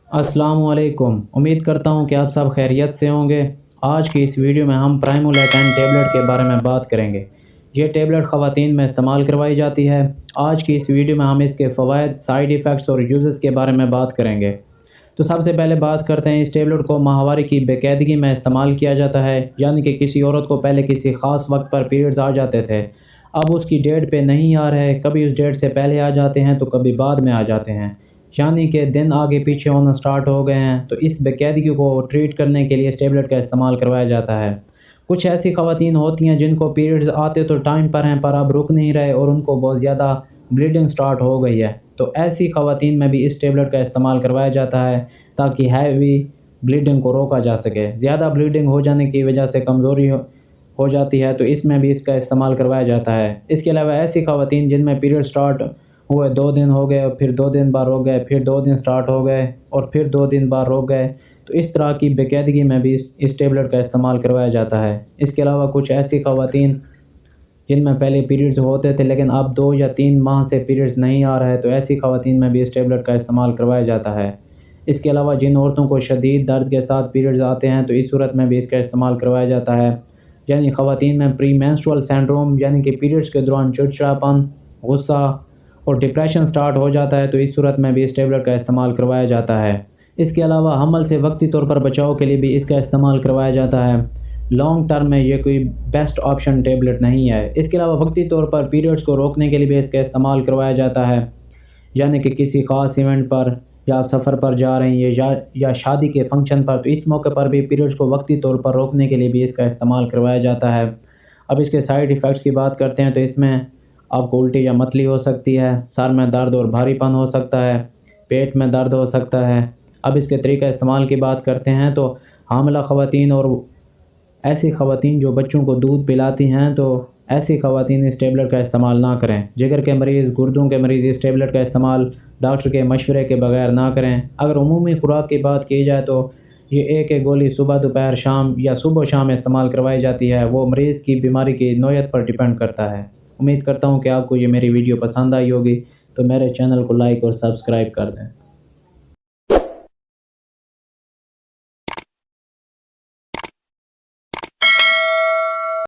السلام علیکم، امید کرتا ہوں کہ آپ سب خیریت سے ہوں گے۔ آج کی اس ویڈیو میں ہم پرائمولیٹن ٹیبلٹ کے بارے میں بات کریں گے۔ یہ ٹیبلٹ خواتین میں استعمال کروائی جاتی ہے۔ آج کی اس ویڈیو میں ہم اس کے فوائد، سائیڈ ایفیکٹس اور یوزز کے بارے میں بات کریں گے۔ تو سب سے پہلے بات کرتے ہیں، اس ٹیبلٹ کو ماہواری کی بے قاعدگی میں استعمال کیا جاتا ہے، یعنی کہ کسی عورت کو پہلے کسی خاص وقت پر پیریڈز آ جاتے تھے، اب اس کی ڈیٹ پہ نہیں آ رہے، کبھی اس ڈیٹ سے پہلے آ جاتے ہیں تو کبھی بعد میں آ جاتے ہیں، یعنی کہ دن آگے پیچھے ہونا سٹارٹ ہو گئے ہیں۔ تو اس بے قاعدگی کو ٹریٹ کرنے کے لیے اس ٹیبلٹ کا استعمال کروایا جاتا ہے۔ کچھ ایسی خواتین ہوتی ہیں جن کو پیریڈز آتے تو ٹائم پر ہیں پر اب رک نہیں رہے اور ان کو بہت زیادہ بلیڈنگ سٹارٹ ہو گئی ہے، تو ایسی خواتین میں بھی اس ٹیبلٹ کا استعمال کروایا جاتا ہے تاکہ ہیوی بلیڈنگ کو روکا جا سکے۔ زیادہ بلیڈنگ ہو جانے کی وجہ سے کمزوری ہو جاتی ہے، تو اس میں بھی اس کا استعمال کروایا جاتا ہے۔ اس کے علاوہ ایسی خواتین جن میں پیریڈ سٹارٹ ہوئے 2 دن ہو گئے، پھر 2 دن بعد رک گئے، پھر 2 دن سٹارٹ ہو گئے اور پھر 2 دن بعد رک گئے، تو اس طرح کی بے قاعدگی میں بھی اس ٹیبلٹ کا استعمال کروایا جاتا ہے۔ اس کے علاوہ کچھ ایسی خواتین جن میں پہلے پیریڈز ہوتے تھے لیکن اب 2 یا 3 ماہ سے پیریڈز نہیں آ رہے، تو ایسی خواتین میں بھی اس ٹیبلٹ کا استعمال کروایا جاتا ہے۔ اس کے علاوہ جن عورتوں کو شدید درد کے ساتھ پیریڈز آتے ہیں، تو اس صورت میں بھی اس کا استعمال کروایا جاتا ہے، یعنی خواتین میں پری مینسٹرول سنڈروم یعنی کہ پیریڈز کے دوران چڑچڑاپن، غصہ اور ڈپریشن سٹارٹ ہو جاتا ہے، تو اس صورت میں بھی اس ٹیبلٹ کا استعمال کروایا جاتا ہے۔ اس کے علاوہ حمل سے وقتی طور پر بچاؤ کے لیے بھی اس کا استعمال کروایا جاتا ہے۔ لانگ ٹرم میں یہ کوئی بیسٹ آپشن ٹیبلٹ نہیں ہے۔ اس کے علاوہ وقتی طور پر پیریڈز کو روکنے کے لیے بھی اس کا استعمال کروایا جاتا ہے، یعنی کہ کسی خاص ایونٹ پر یا سفر پر جا رہے ہیں یا شادی کے فنکشن پر، تو اس موقع پر بھی پیریڈز کو وقتی طور پر روکنے کے لیے بھی اس کا استعمال کروایا جاتا ہے۔ اب اس کے سائیڈ ایفیکٹس کی بات کرتے ہیں، تو اس میں آپ کو الٹی یا متلی ہو سکتی ہے، سر میں درد اور بھاری پن ہو سکتا ہے، پیٹ میں درد ہو سکتا ہے۔ اب اس کے طریقہ استعمال کی بات کرتے ہیں، تو حاملہ خواتین اور ایسی خواتین جو بچوں کو دودھ پلاتی ہیں، تو ایسی خواتین اس ٹیبلٹ کا استعمال نہ کریں۔ جگر کے مریض، گردوں کے مریض اس ٹیبلٹ کا استعمال ڈاکٹر کے مشورے کے بغیر نہ کریں۔ اگر عمومی خوراک کی بات کی جائے تو یہ ایک گولی صبح، دوپہر، شام یا صبح و شام استعمال کروائی جاتی ہے، وہ مریض کی بیماری کی نوعیت پر ڈیپینڈ کرتا ہے۔ امید کرتا ہوں کہ آپ کو یہ میری ویڈیو پسند آئی ہوگی، تو میرے چینل کو لائک اور سبسکرائب کر دیں۔